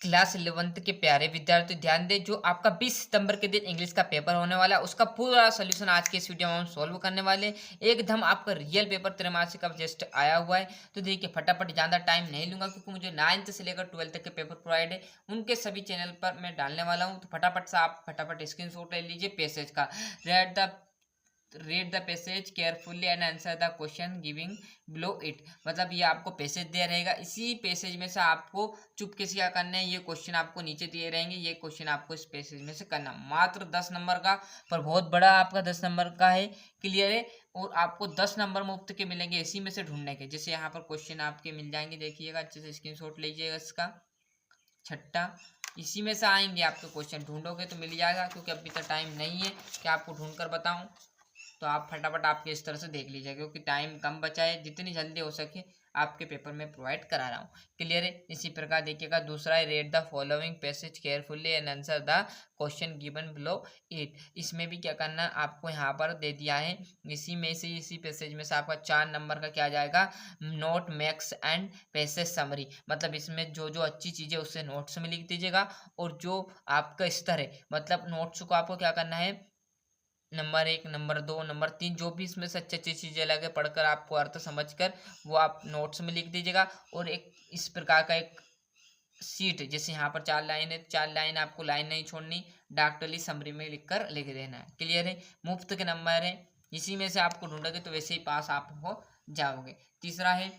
Class 11th के प्यारे विद्यार्थी ध्यान दें, जो आपका 20 सितंबर के दिन इंग्लिश का पेपर होने वाला है, उसका पूरा सॉल्यूशन आज के इस वीडियो में हम सॉल्व करने वाले हैं। एकदम आपका रियल पेपर त्रैमासिक का जस्ट आया हुआ है। तो देखिए फटाफट, ज़्यादा टाइम नहीं लूंगा क्योंकि मुझे 9th से लेकर 12th तक के पेपर प्रोवाइड है, उनके सभी चैनल पर मैं डालने वाला हूँ। तो फटाफट से आप फटाफट स्क्रीनशॉट ले लीजिए पैसेज का। read the passage carefully and answer the question giving below it। मतलब ये आपको पैसेज दिया रहेगा, इसी पैसेज में से आपको चुपके से क्या करना है, ये क्वेश्चन आपको नीचे दिए रहेंगे, ये क्वेश्चन आपको इस पैसेज में से करना। मात्र 10 नंबर का, पर बहुत बड़ा आपका 10 नंबर का है। क्लियर है। और आपको 10 नंबर मुफ्त के मिलेंगे इसी में से ढूंढने के। जैसे यहाँ पर क्वेश्चन आपके मिल जाएंगे, देखिएगा अच्छे से स्क्रीनशॉट लीजिएगा इसका। छठा, इसी में से आएंगे आपके क्वेश्चन, ढूंढोगे तो मिल जाएगा, क्योंकि अभी तक टाइम नहीं है कि आपको ढूंढ कर बताऊं। तो आप फटाफट आपके इस तरह से देख लीजिए, क्योंकि टाइम कम बचा है, जितनी जल्दी हो सके आपके पेपर में प्रोवाइड करा रहा हूँ। क्लियर है। इसी प्रकार देखिएगा दूसरा है, read the following passage carefully and answer the question given below it. इसमें भी क्या करना है, आपको यहाँ पर दे दिया है, इसी में से, इसी पैसेज में से आपका 4 नंबर का क्या आ जाएगा, note max and passage summary. मतलब इसमें जो जो अच्छी चीज़ें उससे नोट्स में लिख दीजिएगा, और जो आपका स्तर है, मतलब नोट्स को आपको क्या करना है, नंबर 1, नंबर 2, नंबर 3, जो भी इसमें से अच्छी अच्छी चीज़ें लगे पढ़कर आपको अर्थ समझकर वो आप नोट्स में लिख दीजिएगा। और एक इस प्रकार का एक सीट, जैसे यहाँ पर 4 लाइन है, 4 लाइन आपको लाइन नहीं छोड़नी, डॉक्टरली समरी में लिख देना है। क्लियर है। मुफ्त के नंबर है, इसी में से आपको ढूंढोगे तो वैसे ही पास आप हो जाओगे। तीसरा है,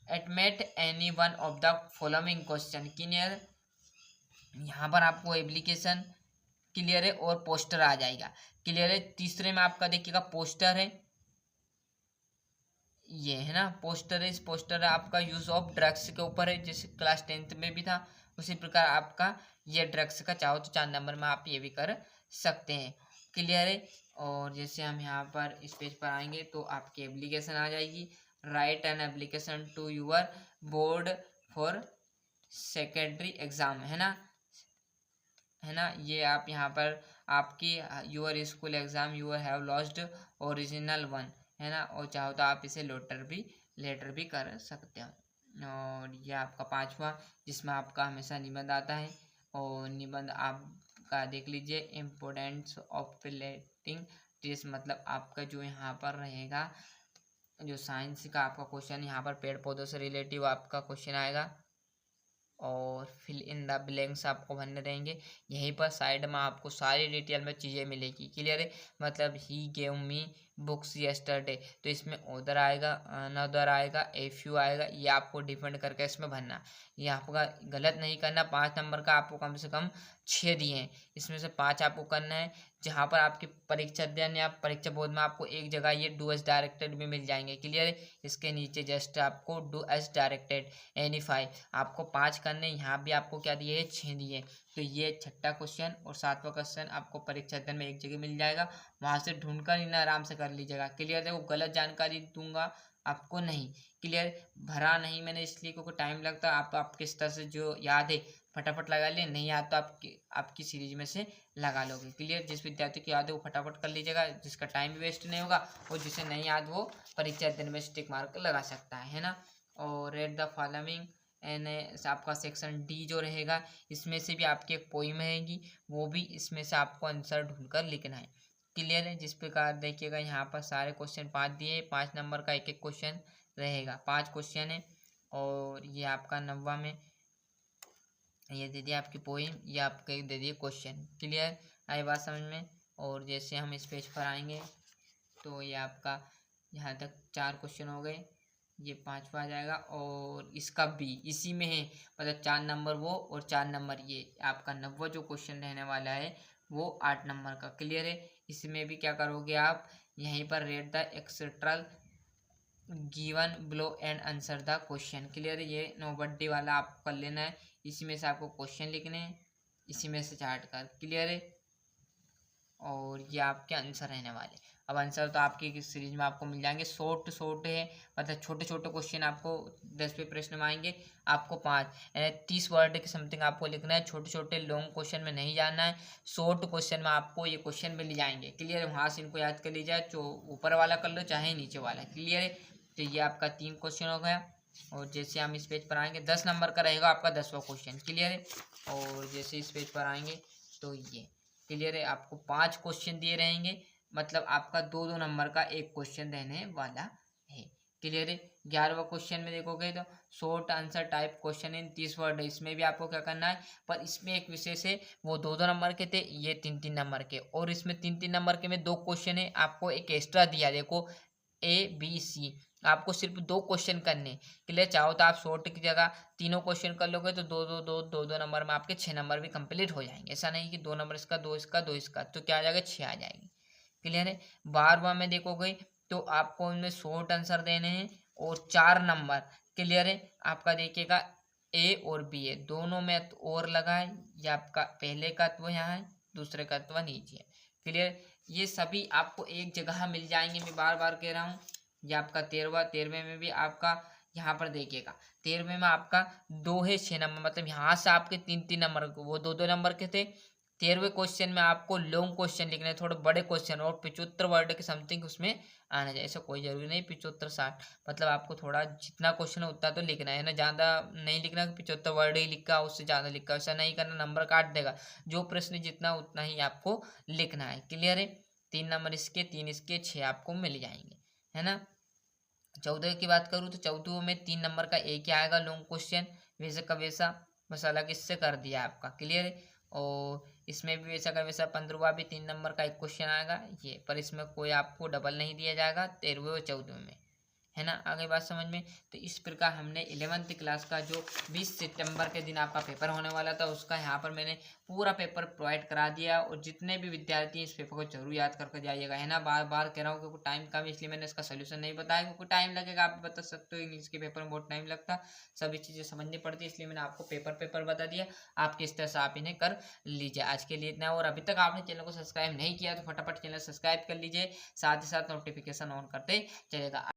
admit any one of the following question. Clear. यहाँ पर आपको एप्लीकेशन, क्लियर है, और पोस्टर आ जाएगा। क्लियर है। तीसरे में आपका देखिएगा पोस्टर है, ये है ना पोस्टर है। इस पोस्टर है आपका यूज ऑफ ड्रग्स के ऊपर है, जैसे क्लास 10th में भी था, उसी प्रकार आपका ये ड्रग्स का चाहो तो 4 नंबर में आप ये भी कर सकते हैं। क्लियर है। और जैसे हम यहाँ पर इस पेज पर आएंगे तो आपकी एप्लीकेशन आ जाएगी, write an application to your board for secondary exam, है ना। ये आप यहाँ पर आपकी your school exam your have lost original one, है ना। और चाहो तो आप इसे लेटर भी कर सकते हो। और ये आपका 5वां, जिसमें आपका हमेशा निबंध आता है, और निबंध आपका देख लीजिए, इम्पोर्टेंस ऑफ प्लेटिंग ट्रीज। मतलब आपका जो यहाँ पर रहेगा, जो साइंस का आपका क्वेश्चन, यहाँ पर पेड़ पौधों से रिलेटिव आपका क्वेश्चन आएगा, और फिल इन द ब्लैंक्स आपको भरने रहेंगे। यहीं पर साइड में आपको सारी डिटेल में चीज़ें मिलेगी। क्लियर है। मतलब he gave me books yesterday, तो इसमें ओदर आएगा, अनदर आएगा, ए फ्यू आएगा, ये आपको डिपेंड करके इसमें भरना। ये आपका गलत नहीं करना। 5 नंबर का आपको कम से कम 6 दिए हैं, इसमें से 5 आपको करना है। जहाँ पर आपकी परीक्षा अध्ययन या परीक्षा बोर्ड में आपको एक जगह ये डू एस डायरेक्टेड भी मिल जाएंगे। क्लियर है। इसके नीचे जस्ट आपको डू एस डायरेक्टेड एनी 5 आपको 5 करने, यहाँ भी आपको क्या दिए है, 6 दिए। तो ये छठा क्वेश्चन और 7वां क्वेश्चन आपको परीक्षा अध्ययन में एक जगह मिल जाएगा, वहां से ढूंढकर इन्हें आराम से कर लीजिएगा। क्लियर है। वो गलत जानकारी दूंगा आपको नहीं। क्लियर। भरा नहीं मैंने इसलिए क्योंकि टाइम लगता है। आप किस तरह से जो याद है फटाफट लगा लिए, नहीं याद तो आपकी सीरीज में से लगा लोगे। क्लियर। जिस विद्यार्थी की याद है वो फटाफट कर लीजिएगा, जिसका टाइम भी वेस्ट नहीं होगा, और जिसे नहीं याद वो परीक्षा दिन में टिक मार्क लगा सकता है ना। और रेड द फॉलोइंग एन आपका सेक्शन डी जो रहेगा, इसमें से भी आपकी एक पोइम रहेगी, वो भी इसमें से आपको आंसर ढूंढकर लिखना है। क्लियर है। जिस प्रकार देखिएगा यहाँ पर सारे क्वेश्चन 5 दिए, 5 नंबर का एक एक क्वेश्चन रहेगा, 5 क्वेश्चन है। और ये आपका 9वां में ये दे दिया आपकी पोइम, ये आपके दे दिए क्वेश्चन। क्लियर। आई बात समझ में। और जैसे हम इस पेज पर आएंगे तो ये आपका यहाँ तक 4 क्वेश्चन हो गए, ये 5वां आ जाएगा, और इसका बी इसी में है, मतलब 4 नंबर वो और 4 नंबर ये। आपका 9वां जो क्वेश्चन रहने वाला है वो 8 नंबर का। क्लियर है। इसमें भी क्या करोगे आप, यहीं पर read the extract given below and answer the question. Clear है। ये नोबडी वाला आपको कर लेना है, इसी में से आपको क्वेश्चन लिखने हैं, इसी में से चार्ट कर। क्लियर है। और ये आपके आंसर रहने वाले। अब आंसर तो आपकी इस सीरीज में आपको मिल जाएंगे, शॉर्ट है, मतलब छोटे छोटे क्वेश्चन आपको 10वें प्रश्न में आएंगे। आपको 5 यानी 30 वर्ड के समथिंग आपको लिखना है। छोटे छोटे लॉन्ग क्वेश्चन में नहीं जाना है, शॉर्ट क्वेश्चन में आपको ये क्वेश्चन मिल जाएंगे। क्लियर है। वहाँ से इनको याद कर लीजिए, जो ऊपर वाला कर लो चाहे नीचे वाला। क्लियर है। तो ये आपका 3 क्वेश्चन हो गया। और जैसे हम इस पेज पर आएंगे 10 नंबर का रहेगा आपका 10वां क्वेश्चन। क्लियर है। और जैसे इस पेज पर आएंगे तो ये क्लियर है, आपको 5 क्वेश्चन दिए रहेंगे, मतलब आपका 2-2 नंबर का एक क्वेश्चन रहने वाला है। क्लियर है। 11वां क्वेश्चन में देखोगे तो short answer type question in 30 word है। इसमें भी आपको क्या करना है, पर इसमें एक विशेष है, वो 2-2 नंबर के थे, ये 3-3 नंबर के, और इसमें 3-3 नंबर के में 2 क्वेश्चन है, आपको एक एक्स्ट्रा दिया, देखो ABC, आपको सिर्फ 2 क्वेश्चन करने। क्लियर। चाहो तो आप शॉर्ट की जगह तीनों क्वेश्चन कर लोगे तो 2-2 नंबर में आपके 6 नंबर भी कंप्लीट हो जाएंगे। ऐसा नहीं कि 2 नंबर इसका, 2 इसका, 2 इसका, तो क्या आ जाएगा, 6 आ जाएगी। क्लियर है। 12वां में देखोगे तो आपको उनमें शॉर्ट आंसर देने हैं और 4 नंबर। क्लियर है। आपका देखिएगा A और B है, दोनों में तो और लगा है, ये आपका पहले का तत्व यहाँ है, दूसरे का तत्व नीचे है। क्लियर। ये सभी आपको एक जगह मिल जाएंगे, मैं बार बार कह रहा हूँ। ये आपका 13वें में भी आपका यहाँ पर देखिएगा, 13वें में आपका 2 है 6 नंबर, मतलब यहाँ से आपके 3-3 नंबर, वो 2-2 नंबर के थे। 13वें क्वेश्चन में आपको लॉन्ग क्वेश्चन लिखने, थोड़े बड़े क्वेश्चन, और 75 वर्ड के समथिंग उसमें आना चाहिए। ऐसा कोई जरूरी नहीं 75-60, मतलब आपको थोड़ा जितना क्वेश्चन है उतना तो लिखना है ना, ज़्यादा नहीं लिखना कि 75 वर्ड ही लिखा उससे ज़्यादा लिखा, ऐसा नहीं करना, नंबर काट देगा। जो प्रश्न जितना उतना ही आपको लिखना है। क्लियर है। 3 नंबर इसके, 3 इसके, 6 आपको मिल जाएंगे, है ना। 14 की बात करूँ तो 14 में 3 नंबर का एक ही आएगा लॉन्ग क्वेश्चन, वैसे का वैसा, बस अलग इससे कर दिया आपका। क्लियर है। और इसमें भी वैसा का वैसा 15वां भी 3 नंबर का एक क्वेश्चन आएगा ये, पर इसमें कोई आपको डबल नहीं दिया जाएगा 13वें और 14वें में, है ना। आगे बात समझ में। तो इस प्रकार हमने 11th क्लास का जो 20 सितंबर के दिन आपका पेपर होने वाला था उसका यहाँ पर मैंने पूरा पेपर प्रोवाइड करा दिया, और जितने भी विद्यार्थी इस पेपर को जरूर याद करके जाइएगा, है ना। बार बार कह रहा हूँ क्योंकि टाइम कम है इसलिए मैंने इसका सोल्यूशन नहीं बताया, क्योंकि टाइम लगेगा, आप बता सकते हो इंग्लिश के पेपर में बहुत टाइम लगता, सभी चीज़ें समझनी पड़ती है, इसलिए मैंने आपको पेपर बता दिया, आप किस तरह से आप इन्हें कर लीजिए। आज के लिए इतना, और अभी तक आपने चैनल को सब्सक्राइब नहीं किया तो फटाफट चैनल सब्सक्राइब कर लीजिए, साथ ही साथ नोटिफिकेशन ऑन करते चलेगा।